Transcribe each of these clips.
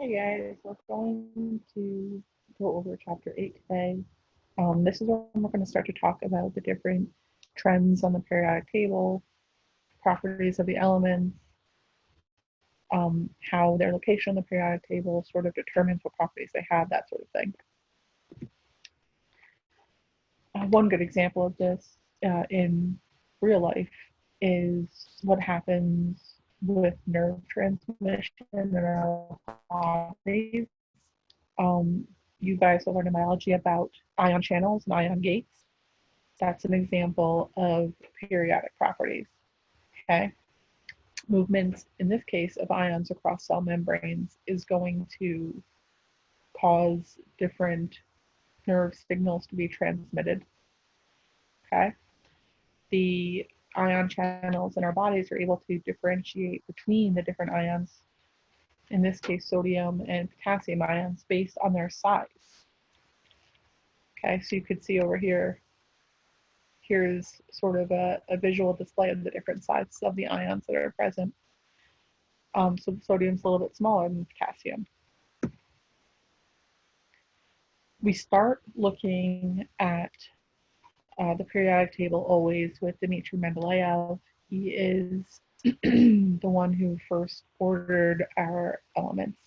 Hey guys, we're going to go over chapter 8 today. This is when we're going to start to talk about the different trends on the periodic table, properties of the elements, how their location on the periodic table sort of determines what properties they have, that sort of thing. One good example of this in real life is what happens with nerve transmission in our bodies. Um, you guys will learn in biology about ion channels and ion gates. That's an example of periodic properties. Okay. Movements, in this case, of ions across cell membranes is going to cause different nerve signals to be transmitted. Okay. The ion channels in our bodies are able to differentiate between the different ions, in this case, sodium and potassium ions, based on their size. Okay, so you could see over here, here's sort of a visual display of the different sizes of the ions that are present. So sodium's a little bit smaller than potassium. We start looking at the periodic table always with Dmitry Mendeleev. He is the one who first ordered our elements.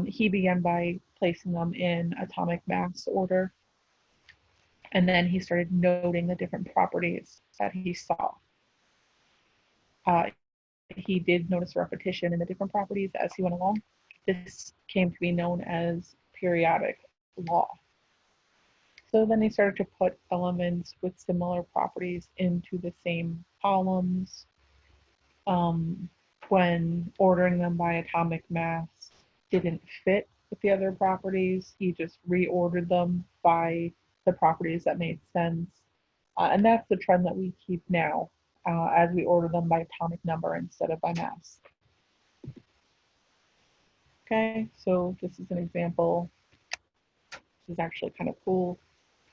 He began by placing them in atomic mass order, and then he started noting the different properties that he saw. He did notice repetition in the different properties as he went along. This came to be known as periodic law. So then he started to put elements with similar properties into the same columns. When ordering them by atomic mass didn't fit with the other properties, he just reordered them by the properties that made sense. And that's the trend that we keep now, as we order them by atomic number instead of by mass. Okay, so this is an example. This is actually kind of cool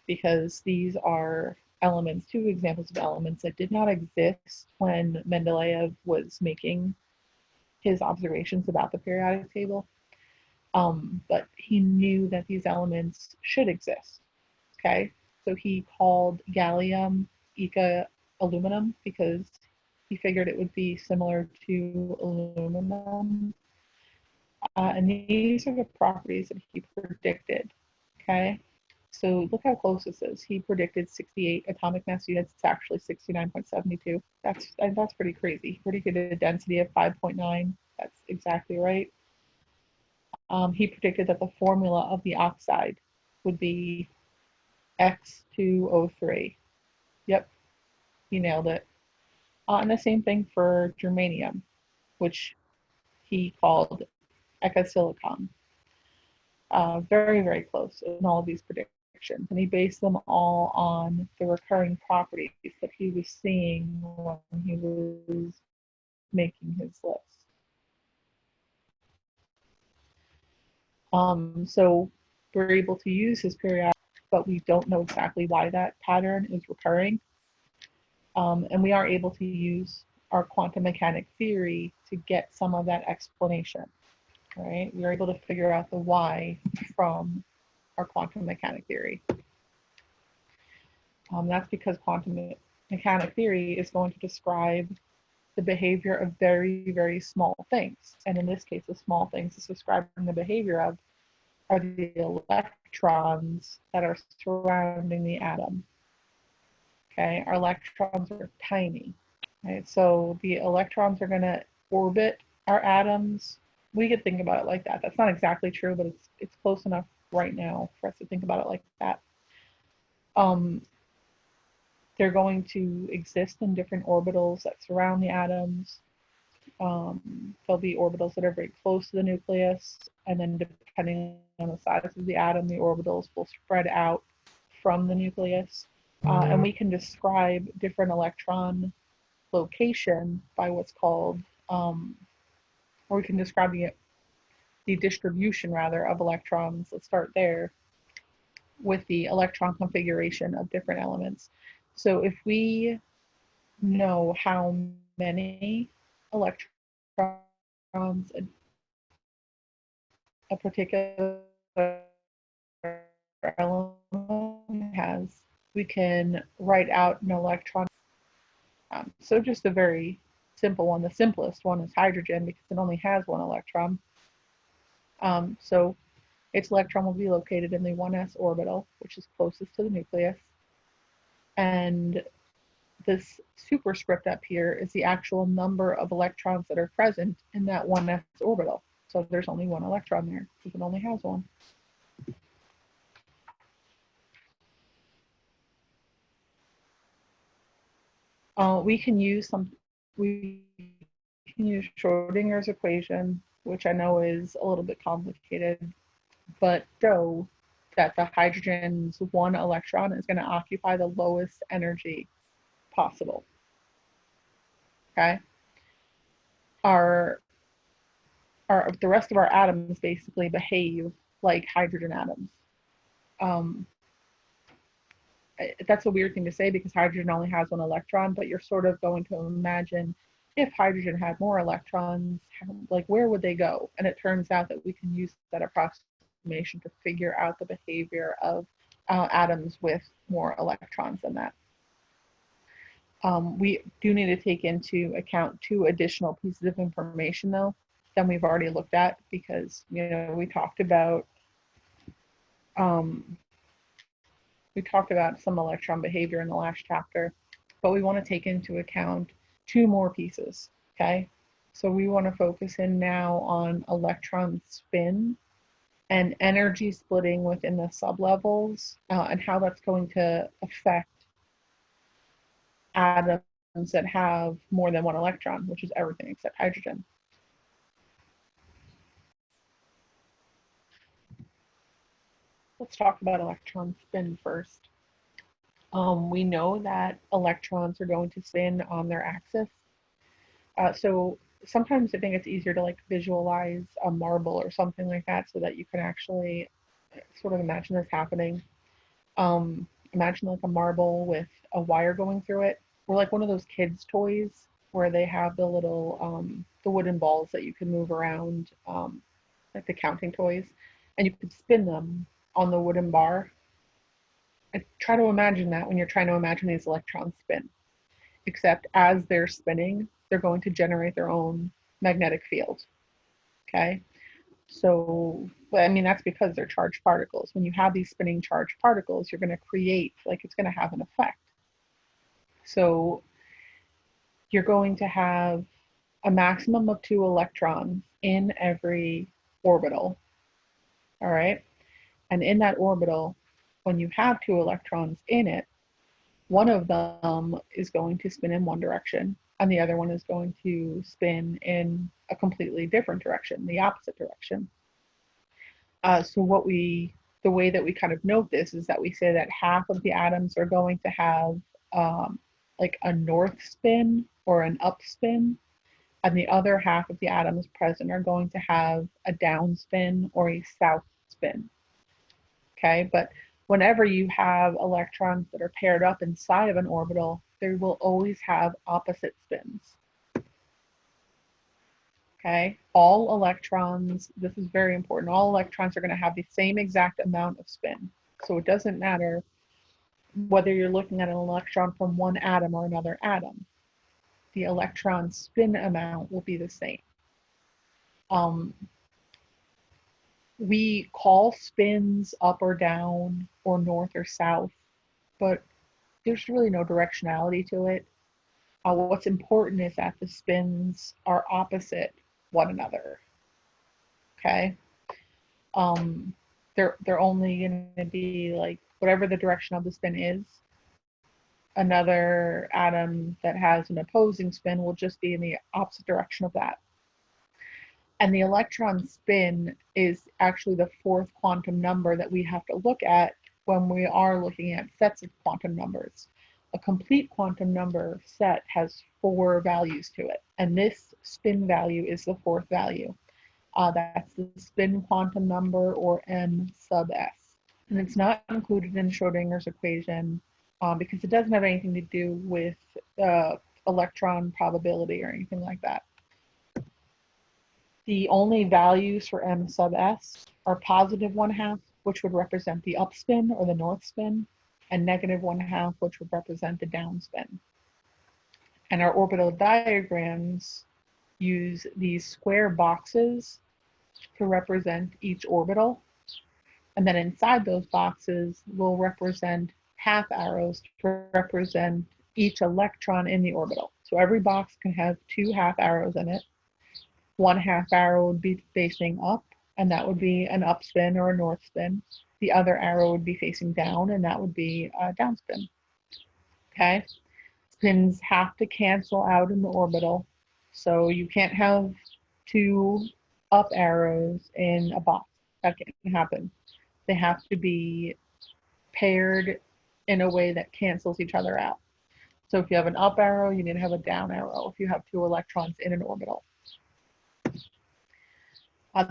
because these are elements, two examples of elements that did not exist when Mendeleev was making his observations about the periodic table. But he knew that these elements should exist. Okay, so he called gallium Eka aluminum because he figured it would be similar to aluminum. And these are the properties that he predicted. Okay, so look how close this is. He predicted 68 atomic mass units. It's actually 69.72. That's pretty crazy. He predicted a density of 5.9. That's exactly right. He predicted that the formula of the oxide would be X2O3. Yep, he nailed it. And the same thing for germanium, which he called ecosilicon. Very, very close in all of these predictions. And he based them all on the recurring properties that he was seeing when he was making his list. So we're able to use his periodic, but we don't know exactly why that pattern is recurring. And we are able to use our quantum mechanic theory to get some of that explanation, right? We are able to figure out the why from our quantum mechanic theory. That's because quantum mechanic theory is going to describe the behavior of very, very small things. And in this case, the small things it's describing the behavior of are the electrons that are surrounding the atom. Okay, our electrons are tiny. Right? So the electrons are going to orbit our atoms. We could think about it like that. That's not exactly true, but it's close enough right now for us to think about it like that. They're going to exist in different orbitals that surround the atoms. There'll be orbitals that are very close to the nucleus, and then depending on the size of the atom, the orbitals will spread out from the nucleus. And we can describe different electron location by what's called, or we can describe the distribution rather of electrons. Let's start there with the electron configuration of different elements. So if we know how many electrons a a particular element has, we can write out an electron. So just a very simple one. The simplest one is hydrogen because it only has one electron. So its electron will be located in the 1s orbital, which is closest to the nucleus. And this superscript up here is the actual number of electrons that are present in that 1s orbital. So there's only one electron there because it only has one. We can use Schrodinger's equation, which I know is a little bit complicated, but show that the hydrogen's one electron is going to occupy the lowest energy possible. Okay. The rest of our atoms basically behave like hydrogen atoms. That's a weird thing to say because hydrogen only has one electron, but you're sort of going to imagine if hydrogen had more electrons, like where would they go? And it turns out that we can use that approximation to figure out the behavior of atoms with more electrons than that. We do need to take into account 2 additional pieces of information though than we've already looked at because we talked about some electron behavior in the last chapter, but we want to take into account 2 more pieces, okay? So we want to focus in now on electron spin and energy splitting within the sublevels and how that's going to affect atoms that have more than one electron, which is everything except hydrogen. Let's talk about electron spin first. We know that electrons are going to spin on their axis. So sometimes I think it's easier to like visualize a marble or something like that so that you can actually sort of imagine this happening. Imagine like a marble with a wire going through it, or like one of those kids' toys where they have the little the wooden balls that you can move around, like the counting toys, and you could spin them on the wooden bar. And try to imagine that when you're trying to imagine these electrons spin, except as they're spinning, they're going to generate their own magnetic field. Okay, so I mean that's because they're charged particles. When you have these spinning charged particles, you're going to create, like, it's going to have an effect. So you're going to have a maximum of 2 electrons in every orbital. All right, and in that orbital, when you have 2 electrons in it, one of them is going to spin in one direction and the other one is going to spin in a completely different direction, the opposite direction. So the way that we kind of note this is that we say that half of the atoms are going to have like a north spin or an up spin, and the other half of the atoms present are going to have a down spin or a south spin. Okay, but whenever you have electrons that are paired up inside of an orbital, they will always have opposite spins. Okay, all electrons, this is very important, all electrons are going to have the same exact amount of spin. So it doesn't matter whether you're looking at an electron from one atom or another atom. The electron spin amount will be the same. We call spins up or down or north or south, but there's really no directionality to it. What's important is that the spins are opposite one another. Okay, they're only going to be like whatever the direction of the spin is. Another atom that has an opposing spin will just be in the opposite direction of that. And the electron spin is actually the 4th quantum number that we have to look at when we are looking at sets of quantum numbers. A complete quantum number set has 4 values to it, and this spin value is the 4th value. That's the spin quantum number, or m sub s. And it's not included in Schrodinger's equation because it doesn't have anything to do with electron probability or anything like that. The only values for m sub s are positive 1/2, which would represent the upspin or the north spin, and negative 1/2, which would represent the downspin. And our orbital diagrams use these square boxes to represent each orbital. And then inside those boxes, we'll represent half arrows to represent each electron in the orbital. So every box can have 2 half arrows in it. One half arrow would be facing up, and that would be an upspin or a north spin. The other arrow would be facing down, and that would be a downspin. Okay? Spins have to cancel out in the orbital, so you can't have 2 up arrows in a box. That can't happen. They have to be paired in a way that cancels each other out. So if you have an up arrow, you need to have a down arrow if you have 2 electrons in an orbital.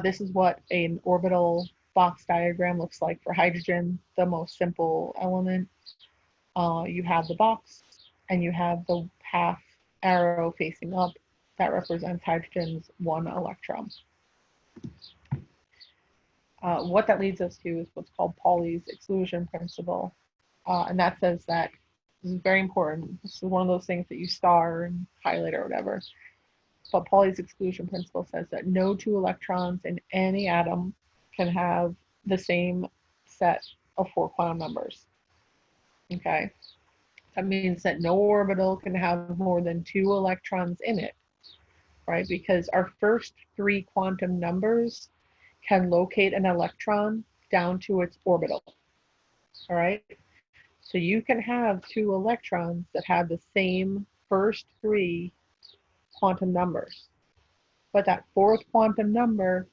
This is what an orbital box diagram looks like for hydrogen, the most simple element. You have the box, and you have the half arrow facing up. That represents hydrogen's 1 electron. What that leads us to is what's called Pauli's exclusion principle. And that says that, this is very important, this is one of those things that you star and highlight or whatever. But Pauli's exclusion principle says that no 2 electrons in any atom can have the same set of 4 quantum numbers. Okay? That means that no orbital can have more than 2 electrons in it, right? Because our first 3 quantum numbers can locate an electron down to its orbital. All right? So you can have 2 electrons that have the same first 3 quantum numbers. But that 4th quantum number,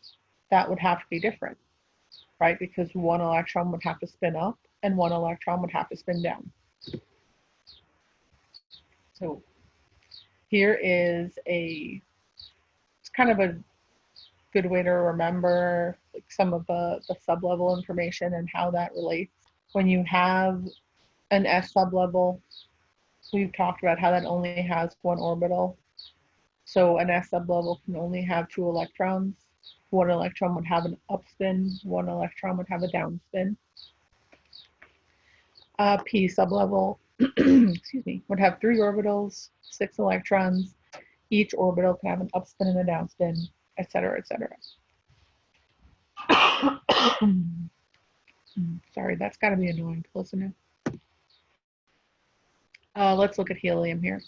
that would have to be different, right? Because 1 electron would have to spin up and 1 electron would have to spin down. So here is it's kind of a good way to remember like some of the sublevel information and how that relates. When you have an S sublevel, we've talked about how that only has 1 orbital. So an S sublevel can only have 2 electrons. 1 electron would have an upspin, 1 electron would have a downspin. P sublevel excuse me, would have 3 orbitals, 6 electrons. Each orbital can have an upspin and a downspin, etc., etc. Sorry, that's got to be annoying to listen to. Let's look at helium here.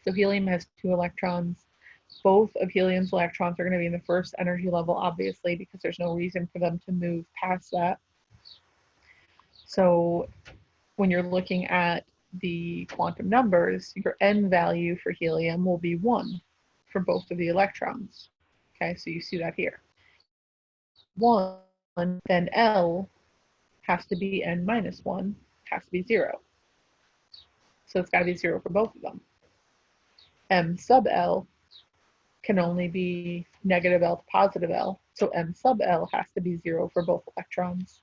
So helium has 2 electrons. Both of helium's electrons are going to be in the first energy level, obviously, because there's no reason for them to move past that. So when you're looking at the quantum numbers, your n value for helium will be 1 for both of the electrons. Okay, so you see that here. 1, then L has to be n minus 1, has to be 0. So it's got to be 0 for both of them. M sub L can only be negative L to positive L, so M sub L has to be 0 for both electrons.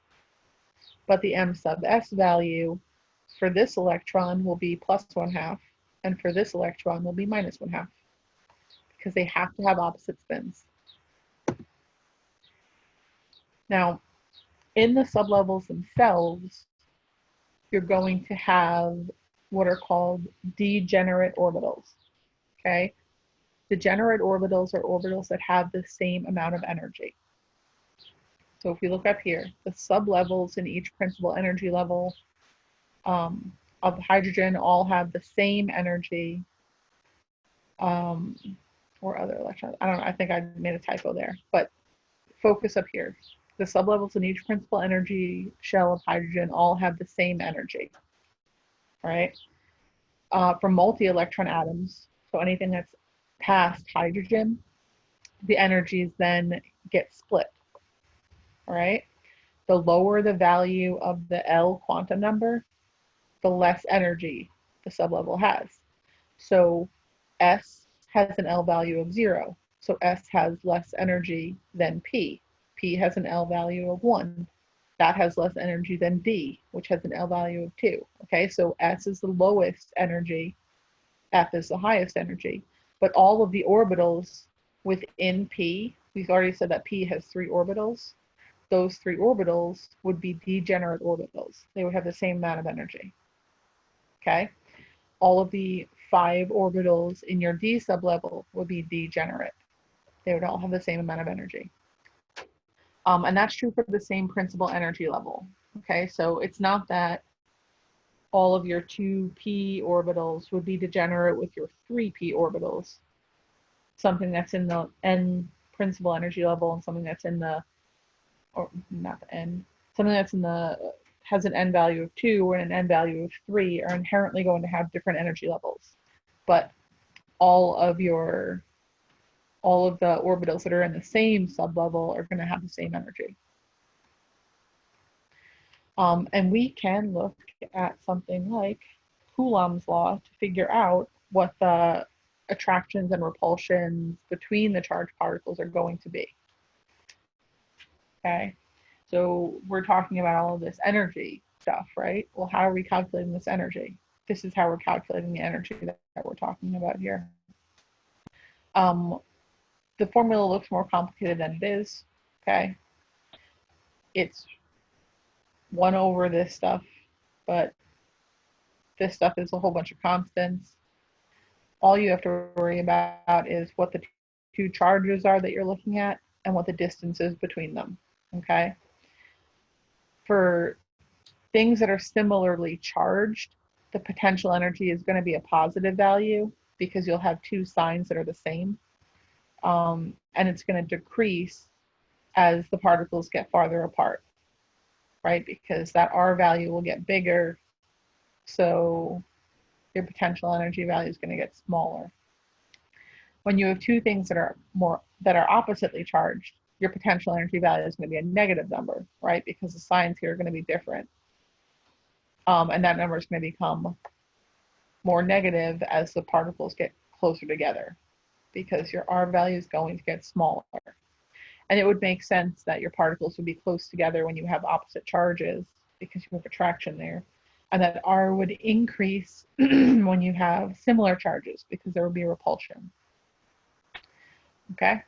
But the M sub S value for this electron will be plus 1/2, and for this electron will be minus 1/2, because they have to have opposite spins. Now, in the sublevels themselves, you're going to have what are called degenerate orbitals, okay? Degenerate orbitals are orbitals that have the same amount of energy. So if we look up here, the sublevels in each principal energy level of hydrogen all have the same energy, or other electrons. I don't know, I think I made a typo there, but focus up here. The sublevels in each principal energy shell of hydrogen all have the same energy, all right? For multi-electron atoms, so anything that's past hydrogen, the energies then get split, all right? The lower the value of the L quantum number, the less energy the sublevel has. So S has an L value of 0, so S has less energy than P. P has an L value of 1. That has less energy than D, which has an L value of 2. Okay, so S is the lowest energy, F is the highest energy. But all of the orbitals within P, we've already said that P has 3 orbitals. Those 3 orbitals would be degenerate orbitals. They would have the same amount of energy. Okay? All of the 5 orbitals in your D sublevel would be degenerate. They would all have the same amount of energy. And that's true for the same principal energy level. Okay, so it's not that all of your 2p orbitals would be degenerate with your 3p orbitals. Something that's in the n principal energy level and something that's in the, or not the n, something that's in the, has an n value of 2 or an n value of 3 are inherently going to have different energy levels. But all of the orbitals that are in the same sublevel are going to have the same energy. And we can look at something like Coulomb's law to figure out what the attractions and repulsions between the charged particles are going to be. Okay, so we're talking about all of this energy stuff, right? Well, how are we calculating this energy? This is how we're calculating the energy that we're talking about here. The formula looks more complicated than it is, okay? It's 1 over this stuff, but this stuff is a whole bunch of constants. All you have to worry about is what the 2 charges are that you're looking at and what the distance is between them, okay? For things that are similarly charged, the potential energy is going to be a positive value because you'll have 2 signs that are the same. And it's going to decrease as the particles get farther apart, right? Because that R value will get bigger, so your potential energy value is going to get smaller. When you have 2 things that are oppositely charged, your potential energy value is going to be a negative number, right? Because the signs here are going to be different. And that number is going to become more negative as the particles get closer together, because your R value is going to get smaller. And it would make sense that your particles would be close together when you have opposite charges because you have attraction there. And that R would increase when you have similar charges because there would be a repulsion. Okay?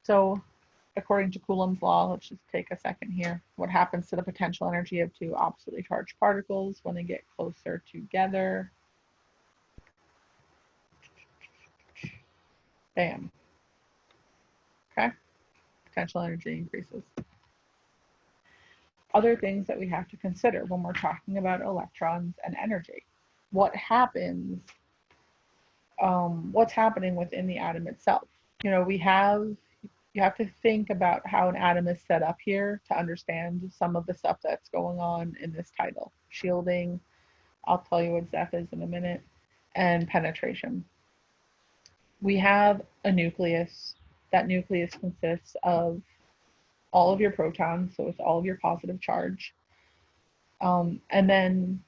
So according to Coulomb's law, let's just take a second here. What happens to the potential energy of 2 oppositely charged particles when they get closer together? Bam. Okay? Potential energy increases. Other things that we have to consider when we're talking about electrons and energy. What happens, what's happening within the atom itself? You know, you have to think about how an atom is set up here to understand some of the stuff that's going on in this title. Shielding, I'll tell you what Zeff is in a minute, and penetration. We have a nucleus. That nucleus consists of all of your protons, so it's all of your positive charge. And then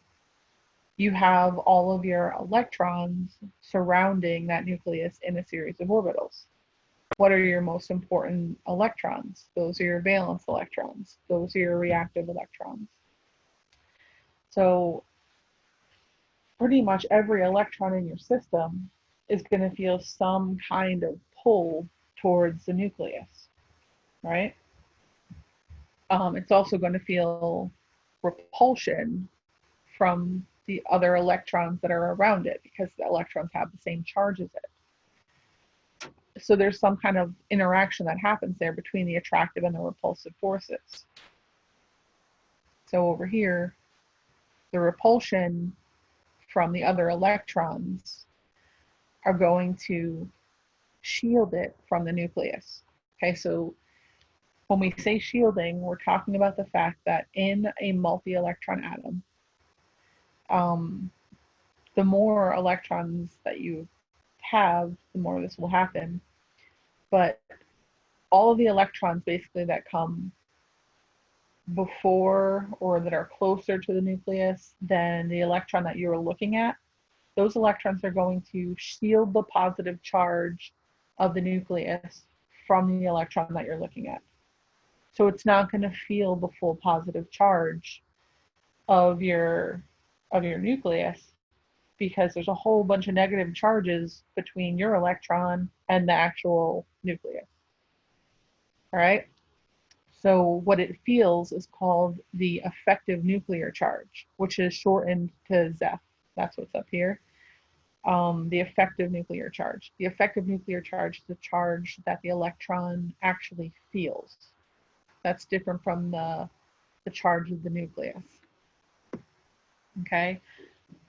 you have all of your electrons surrounding that nucleus in a series of orbitals. What are your most important electrons? Those are your valence electrons. Those are your reactive electrons. So pretty much every electron in your system is going to feel some kind of pull towards the nucleus, right? It's also going to feel repulsion from the other electrons that are around it because the electrons have the same charge as it. So there's some kind of interaction that happens there between the attractive and the repulsive forces. So over here, the repulsion from the other electrons are going to shield it from the nucleus. Okay, so when we say shielding, we're talking about the fact that in a multi-electron atom, the more electrons that you have, the more this will happen. But all of the electrons basically that come before or that are closer to the nucleus than the electron that you were looking at, those electrons are going to shield the positive charge of the nucleus from the electron that you're looking at. So it's not going to feel the full positive charge of your nucleus because there's a whole bunch of negative charges between your electron and the actual nucleus. All right. So what it feels is called the effective nuclear charge, which is shortened to Zeff. That's what's up here. The effective nuclear charge. The effective nuclear charge is the charge that the electron actually feels. That's different from the charge of the nucleus. Okay,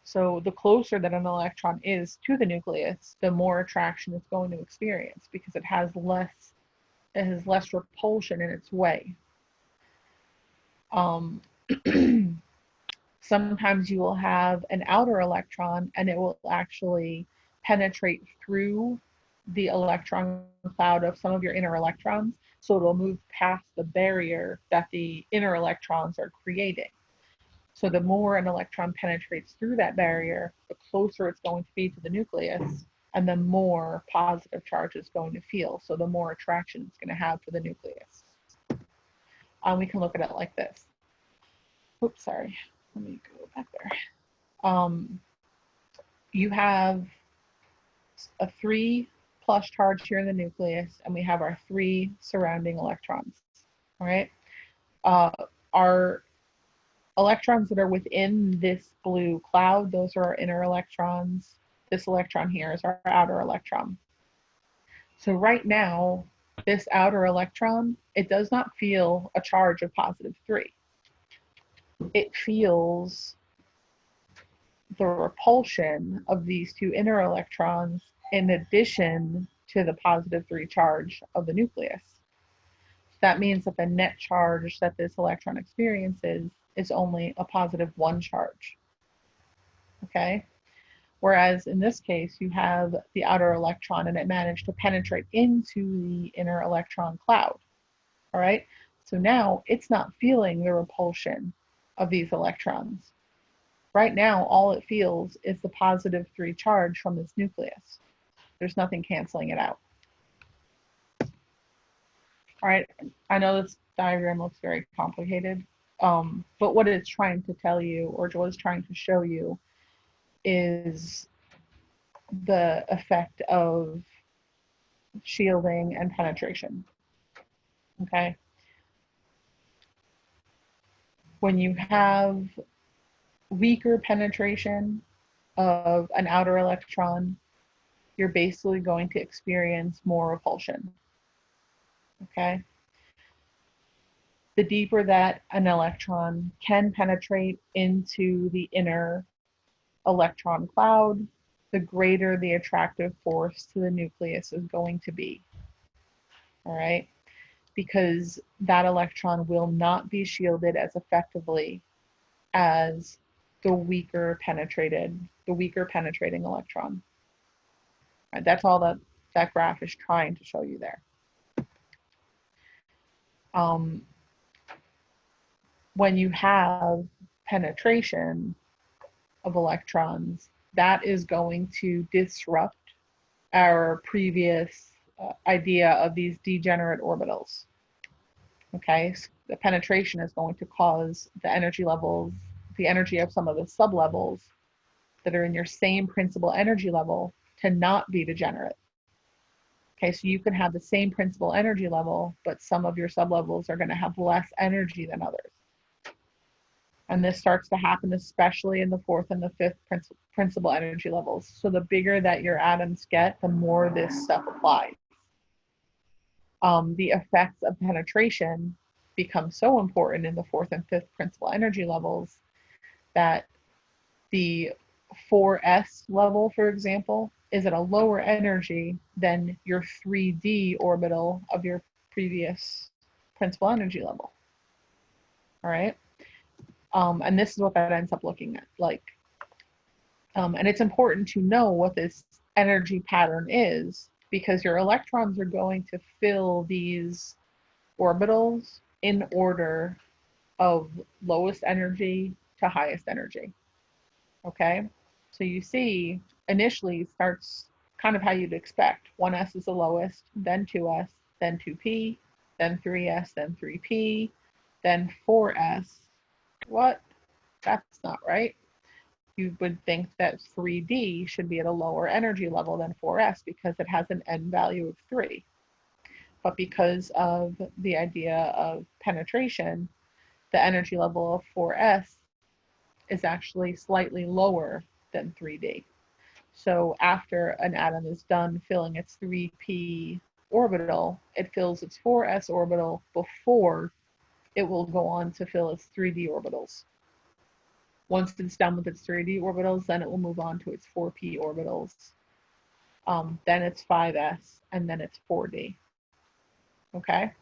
so the closer that an electron is to the nucleus, the more attraction it's going to experience because it has less repulsion in its way. Sometimes you will have an outer electron and it will actually penetrate through the electron cloud of some of your inner electrons, so it'll move past the barrier that the inner electrons are creating. So the more an electron penetrates through that barrier, the closer it's going to be to the nucleus, and the more positive charge it's going to feel. So the more attraction it's going to have for the nucleus. We can look at it like this. Oops, sorry. Let me go back there. You have a 3+ charge here in the nucleus, and we have our 3 surrounding electrons. All right. Our electrons that are within this blue cloud, those are our inner electrons. This electron here is our outer electron. So right now, this outer electron, it does not feel a charge of +3. It feels the repulsion of these 2 inner electrons in addition to the +3 charge of the nucleus. That means that the net charge that this electron experiences is only a +1 charge. Okay? Whereas in this case, you have the outer electron and it managed to penetrate into the inner electron cloud. All right? So now it's not feeling the repulsion of these electrons. Right now, all it feels is the +3 charge from this nucleus. There's nothing canceling it out. All right, I know this diagram looks very complicated, but what it's trying to tell you, or what it's trying to show you, is the effect of shielding and penetration. Okay? When you have weaker penetration of an outer electron, you're basically going to experience more repulsion. Okay? The deeper that an electron can penetrate into the inner electron cloud, the greater the attractive force to the nucleus is going to be. All right? Because that electron will not be shielded as effectively as the weaker penetrating electron. Right, that's all that graph is trying to show you there. When you have penetration of electrons, that is going to disrupt our previous idea of these degenerate orbitals. Okay, so the penetration is going to cause the energy levels, the energy of some of the sublevels that are in your same principal energy level to not be degenerate. Okay, so you can have the same principal energy level, but some of your sublevels are going to have less energy than others. And this starts to happen especially in the 4th and the 5th principal energy levels. So the bigger that your atoms get, the more this stuff applies. The effects of penetration become so important in the 4th and 5th principal energy levels that the 4s level, for example, is at a lower energy than your 3d orbital of your previous principal energy level. All right? And this is what that ends up looking at like. And it's important to know what this energy pattern is, because your electrons are going to fill these orbitals in order of lowest energy to highest energy. Okay? So you see, initially starts kind of how you'd expect. 1s is the lowest, then 2s, then 2p, then 3s, then 3p, then 4s. What? That's not right. you would think that 3D should be at a lower energy level than 4s because it has an n value of 3. But because of the idea of penetration, the energy level of 4s is actually slightly lower than 3D. So after an atom is done filling its 3p orbital, it fills its 4s orbital before it will go on to fill its 3d orbitals. Once it's done with its 3d orbitals, then it will move on to its 4p orbitals. Then it's 5s, and then it's 4d. Okay?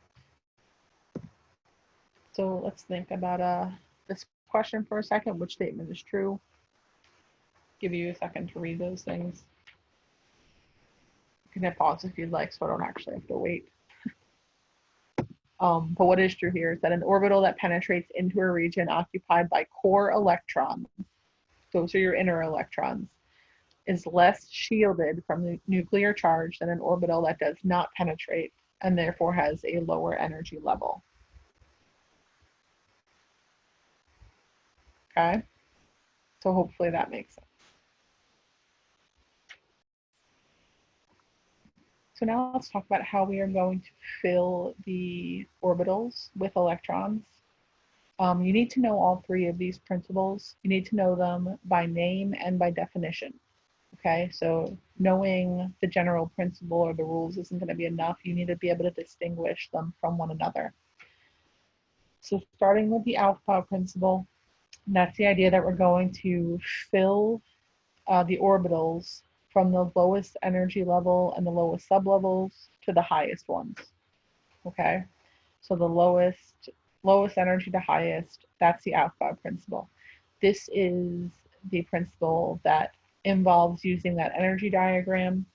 So let's think about this question for a second. Which statement is true? Give you a second to read those things. You can hit pause if you'd like, so I don't actually have to wait. But what is true here is that an orbital that penetrates into a region occupied by core electrons, those are your inner electrons, is less shielded from the nuclear charge than an orbital that does not penetrate and therefore has a lower energy level. Okay? So hopefully that makes sense. So now let's talk about how we are going to fill the orbitals with electrons. You need to know all three of these principles. You need to know them by name and by definition. Okay, so knowing the general principle or the rules isn't going to be enough. You need to be able to distinguish them from one another. So starting with the alpha principle, that's the idea that we're going to fill the orbitals from the lowest energy level and the lowest sublevels to the highest ones. Okay, so the lowest energy to highest, that's the alpha principle. This is the principle that involves using that energy diagram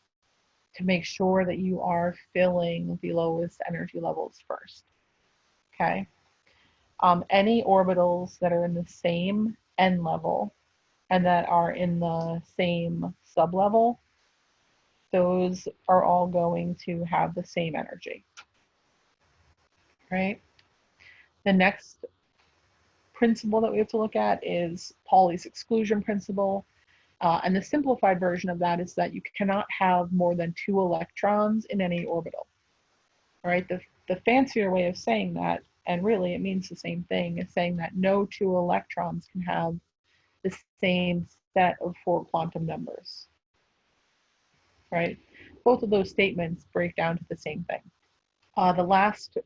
to make sure that you are filling the lowest energy levels first. Okay. Any orbitals that are in the same n level and that are in the same sublevel, those are all going to have the same energy. Right? The next principle that we have to look at is Pauli's exclusion principle. And the simplified version of that is that you cannot have more than 2 electrons in any orbital. All right, the fancier way of saying that, and really it means the same thing, is saying that no 2 electrons can have the same set of 4 quantum numbers. Right? Both of those statements break down to the same thing. The last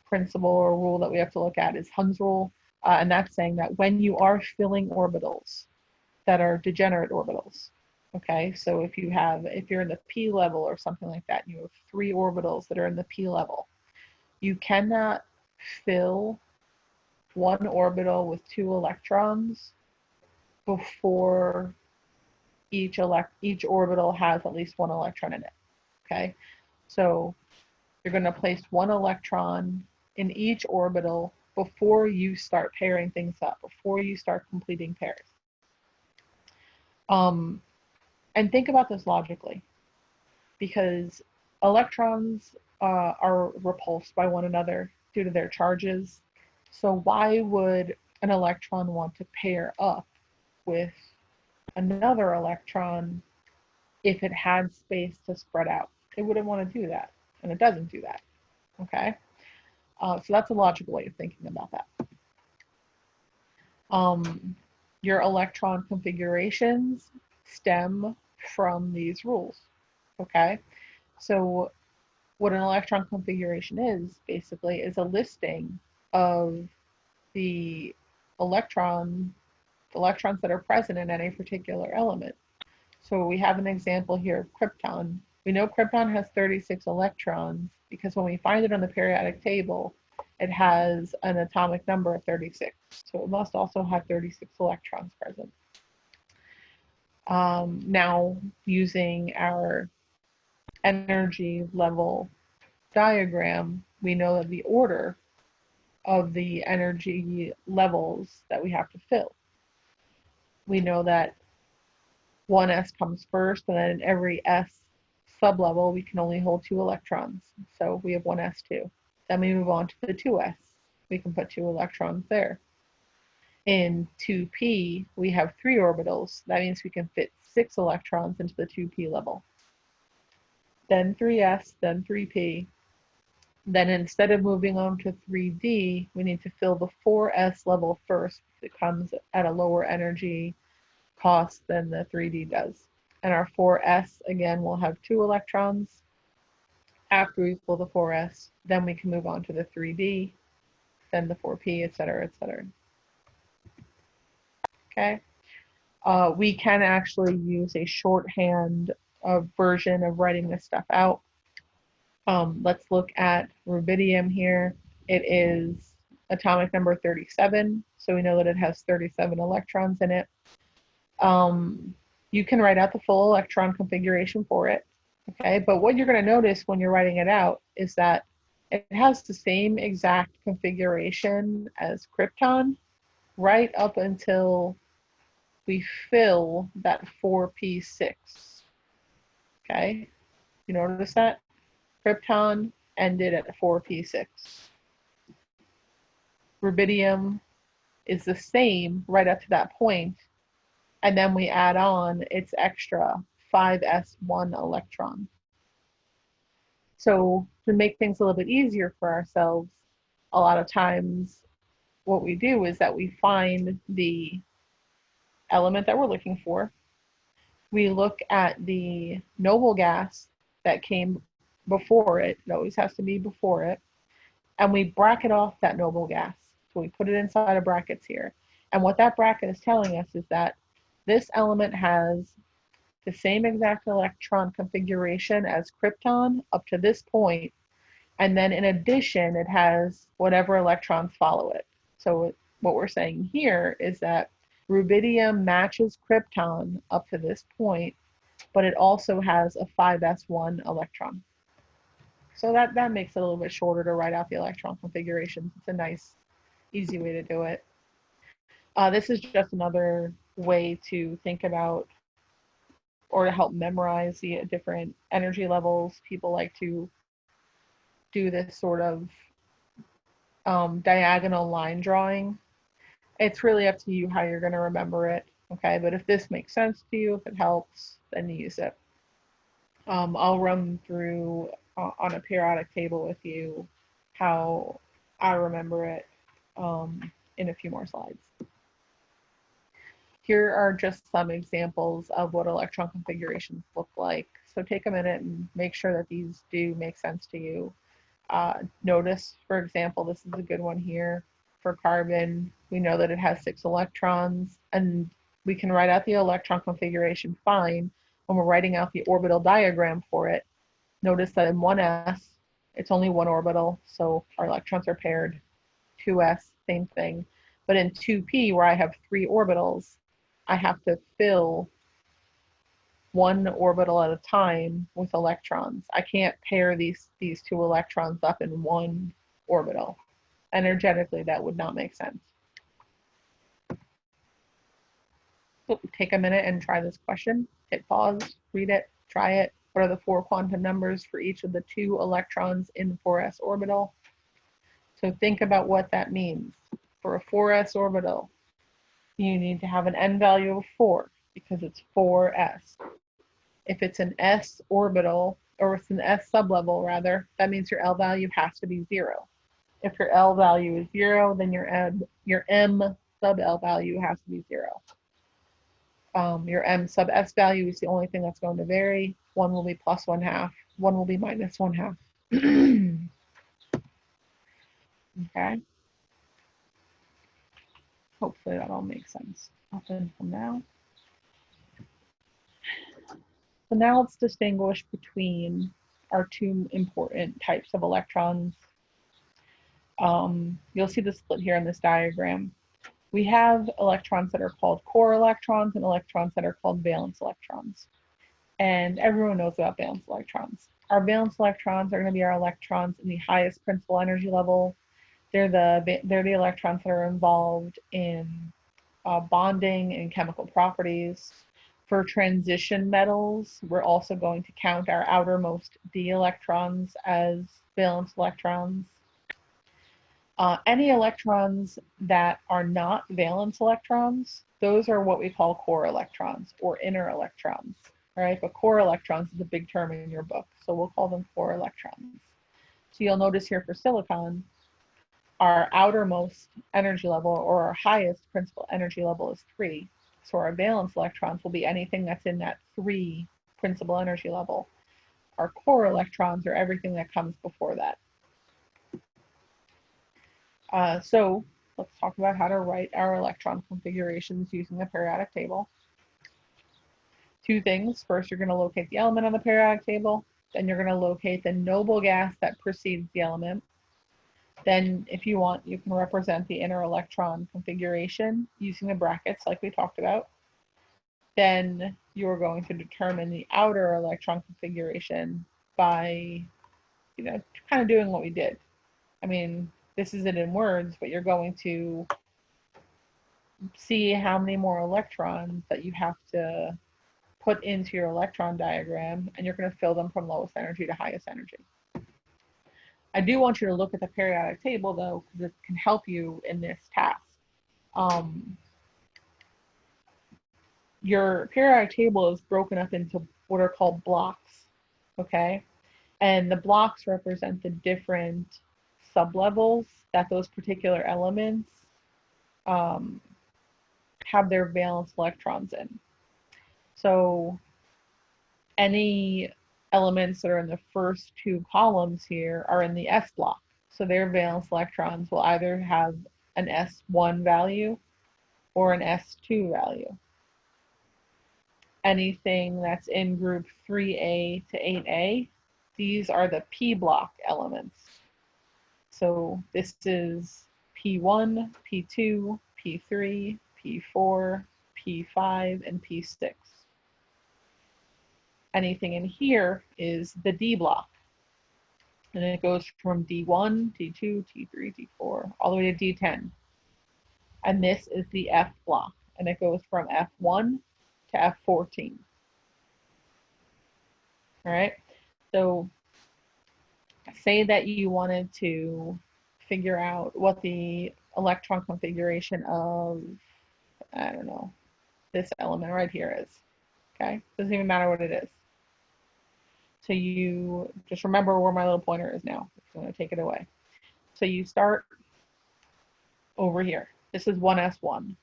principle or rule that we have to look at is Hund's rule, and that's saying that when you are filling orbitals that are degenerate orbitals, okay, so if you're in the p level or something like that, and you have 3 orbitals that are in the p level, you cannot fill one orbital with 2 electrons before each orbital has at least 1 electron in it. Okay, so you're going to place 1 electron in each orbital before you start pairing things up, before you start completing pairs. And think about this logically, because electrons are repulsed by one another due to their charges. So why would an electron want to pair up with another electron if it had space to spread out? It wouldn't want to do that, and it doesn't do that. Okay, so that's a logical way of thinking about that. Your electron configurations stem from these rules. Okay, so what an electron configuration is basically is a listing of the electrons that are present in any particular element. So we have an example here of krypton. We know krypton has 36 electrons because when we find it on the periodic table, it has an atomic number of 36. So it must also have 36 electrons present. Now, using our energy level diagram, we know that the order of the energy levels that we have to fill. We know that 1s comes first, and then in every s sublevel, we can only hold 2 electrons. So we have 1s2. Then we move on to the 2s. We can put 2 electrons there. In 2p, we have 3 orbitals. That means we can fit 6 electrons into the 2p level. Then 3s, then 3p. Then instead of moving on to 3d, we need to fill the 4s level first. It comes at a lower energy cost than the 3d does. And our 4s, again, will have 2 electrons. After we fill the 4s, then we can move on to the 3d, then the 4p, etc., etc. Okay. We can actually use a shorthand version of writing this stuff out. Let's look at rubidium here. It is atomic number 37, so we know that it has 37 electrons in it. You can write out the full electron configuration for it, okay? But what you're going to notice when you're writing it out is that it has the same exact configuration as krypton right up until we fill that 4p6, okay? You notice that? Krypton ended at 4p6. Rubidium is the same right up to that point, and then we add on its extra 5s1 electron. So to make things a little bit easier for ourselves, a lot of times what we do is that we find the element that we're looking for. We look at the noble gas that came before it. It always has to be before it. And we bracket off that noble gas. So we put it inside of brackets here. And what that bracket is telling us is that this element has the same exact electron configuration as krypton up to this point, and then in addition it has whatever electrons follow it. So what we're saying here is that rubidium matches krypton up to this point, but it also has a 5s1 electron. So that makes it a little bit shorter to write out the electron configurations. It's a nice, easy way to do it. This is just another way to think about or to help memorize the different energy levels. People like to do this sort of diagonal line drawing. It's really up to you how you're going to remember it, okay? But if this makes sense to you, if it helps, then use it. I'll run through on a periodic table with you how I remember it in a few more slides. Here are just some examples of what electron configurations look like. So take a minute and make sure that these do make sense to you. Notice, for example, this is a good one here. For carbon, we know that it has 6 electrons, and we can write out the electron configuration fine when we're writing out the orbital diagram for it. Notice that in 1s, it's only 1 orbital, so our electrons are paired. 2s, same thing. But in 2p, where I have 3 orbitals, I have to fill 1 orbital at a time with electrons. I can't pair these 2 electrons up in 1 orbital. Energetically, that would not make sense. So take a minute and try this question. Hit pause, read it, try it. What are the 4 quantum numbers for each of the 2 electrons in 4s orbital? So think about what that means. For a 4s orbital, you need to have an n value of 4 because it's 4s. If it's an s orbital, or it's an s sublevel rather, that means your L value has to be 0. If your L value is 0, then your M sub L value has to be 0. Your M sub S value is the only thing that's going to vary. One will be plus 1/2, one will be minus 1/2. Okay. Hopefully that all makes sense up until now. So now let's distinguish between our 2 important types of electrons. You'll see the split here in this diagram. We have electrons that are called core electrons and electrons that are called valence electrons. And everyone knows about valence electrons. Our valence electrons are going to be our electrons in the highest principal energy level. They're the electrons that are involved in bonding and chemical properties. For transition metals, we're also going to count our outermost d electrons as valence electrons. Any electrons that are not valence electrons, those are what we call core electrons or inner electrons, right? But core electrons is a big term in your book, so we'll call them core electrons. So you'll notice here for silicon, our outermost energy level or our highest principal energy level is 3. So our valence electrons will be anything that's in that 3 principal energy level. Our core electrons are everything that comes before that. So let's talk about how to write our electron configurations using the periodic table. 2 things. First, you're going to locate the element on the periodic table. Then you're going to locate the noble gas that precedes the element. Then, if you want, you can represent the inner electron configuration using the brackets like we talked about. Then you're going to determine the outer electron configuration by, kind of doing what we did. I mean, this isn't in words, but you're going to see how many more electrons that you have to put into your electron diagram, and you're going to fill them from lowest energy to highest energy. I do want you to look at the periodic table, though, because it can help you in this task. Your periodic table is broken up into what are called blocks, okay? And the blocks represent the different sublevels that those particular elements have their valence electrons in. So any elements that are in the first 2 columns here are in the S block. So their valence electrons will either have an S1 value or an S2 value. Anything that's in group 3A to 8A, these are the P block elements. So this is P1, P2, P3, P4, P5, and P6. Anything in here is the D block. And it goes from D1, D2, T3, D4, all the way to D10. And this is the F block. And it goes from F1 to F14. All right. So say that you wanted to figure out what the electron configuration of, I don't know, this element right here is. Okay. Doesn't even matter what it is. So you just remember where my little pointer is now. I'm going to take it away. So you start over here. This is 1s1.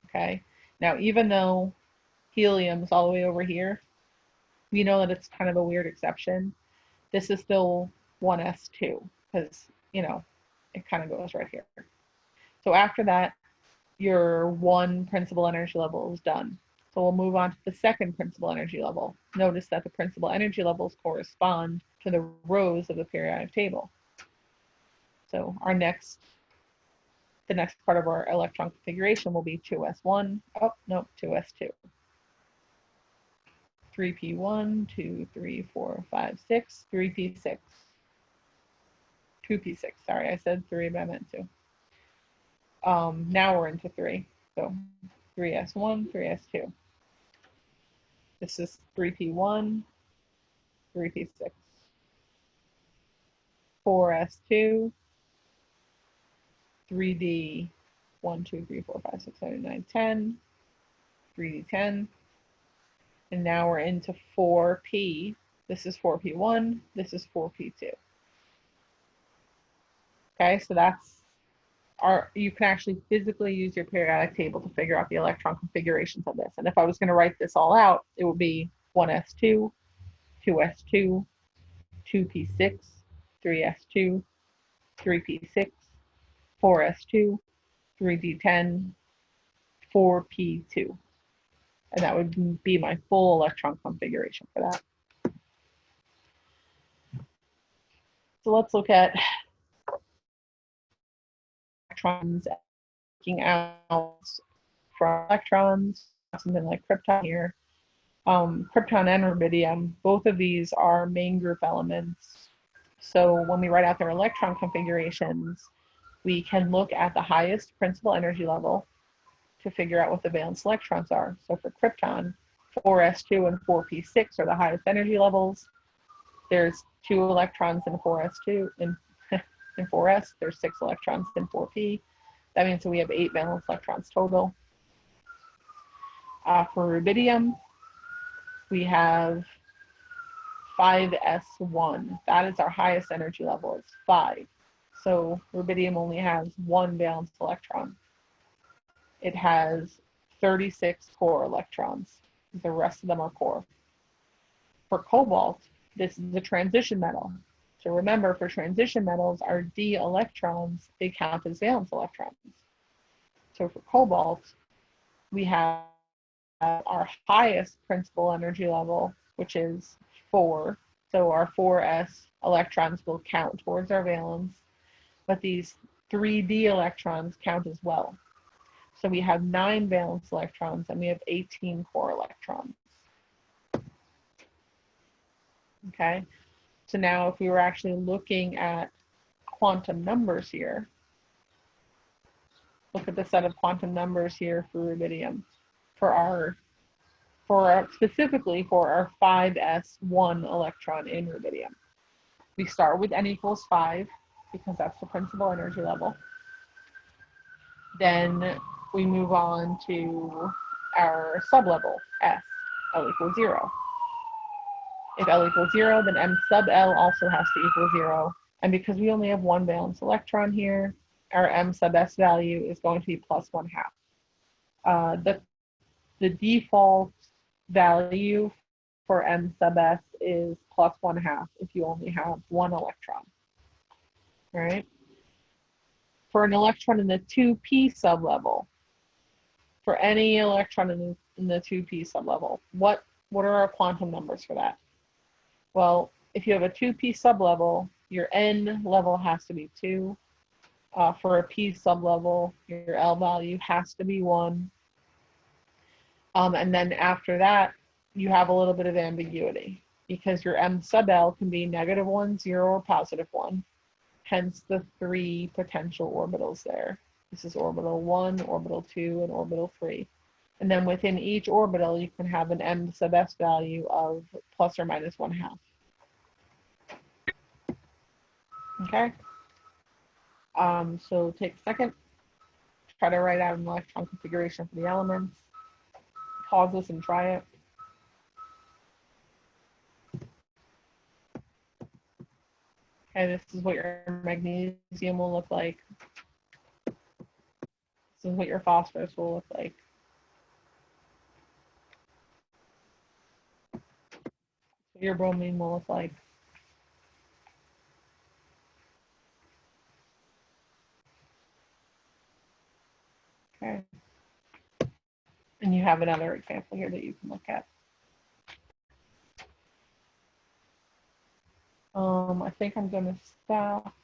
Okay. Now, even though helium is all the way over here, we know that it's kind of a weird exception. This is still 1s2 because, it kind of goes right here. So after that, your 1 principal energy level is done. So we'll move on to the 2nd principal energy level. Notice that the principal energy levels correspond to the rows of the periodic table. So the next part of our electron configuration will be 2s1. Oh, no, 2s2. 3p1, 2, 3, 4, 5, 6, 3p6. 2p6, sorry, I said 3, but I meant 2. Now we're into 3. So 3s1, 3s2. This is 3p1, 3p6. 4s2, 3d, 1, 2, 3, 4, 5, 6, 7, 8, 9, 10, 3d10. And now we're into 4p. This is 4p1, this is 4p2. Okay, so you can actually physically use your periodic table to figure out the electron configurations of this. And if I was going to write this all out, it would be 1s2, 2s2, 2p6, 3s2, 3p6, 4s2, 3d10, 4p2. And that would be my full electron configuration for that. So let's look at electrons looking out from electrons, something like krypton here. Krypton and rubidium, both of these are main group elements. So when we write out their electron configurations, we can look at the highest principal energy level to figure out what the valence electrons are. So for krypton, 4s2 and 4p6 are the highest energy levels. There's 2 electrons in 4s2 and in 4s, there's 6 electrons in 4p. That means that we have 8 valence electrons total. For rubidium, we have 5s1. That is our highest energy level. It's 5. So rubidium only has 1 valence electron. It has 36 core electrons. The rest of them are core. For cobalt, this is a transition metal. So remember, for transition metals, our d electrons, they count as valence electrons. So for cobalt, we have our highest principal energy level, which is 4. So our 4s electrons will count towards our valence, but these 3d electrons count as well. So we have 9 valence electrons and we have 18 core electrons. Okay, so now if we were actually looking at quantum numbers here, look at the set of quantum numbers here for rubidium. Specifically for our 5s1 electron in rubidium. We start with n equals 5 because that's the principal energy level. Then we move on to our sublevel S, L equals 0. If L equals 0, then M sub L also has to equal 0. And because we only have 1 valence electron here, our M sub S value is going to be plus 1/2. The default value for M sub S is plus 1/2 if you only have 1 electron. All right. For an electron in the 2p sublevel, for any electron in the 2p sublevel, what are our quantum numbers for that? Well, if you have a 2p sublevel, your n level has to be 2. For a p sublevel, your L value has to be 1. And then after that, you have a little bit of ambiguity because your M sub L can be -1, 0, or +1. Hence the 3 potential orbitals there. This is orbital 1, orbital 2, and orbital 3. And then within each orbital, you can have an M sub S value of plus or minus 1/2. Okay. So take a second, try to write out an electron configuration for the elements. Pause this and try it. Okay, this is what your magnesium will look like. This is what your phosphorus will look like. What your bromine will look like. Okay. And you have another example here that you can look at. I think I'm going to stop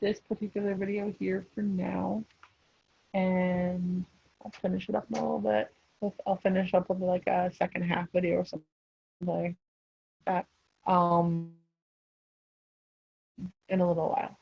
this particular video here for now, and I'll finish it up in a little bit. I'll finish up with like a second half video or something like that in a little while.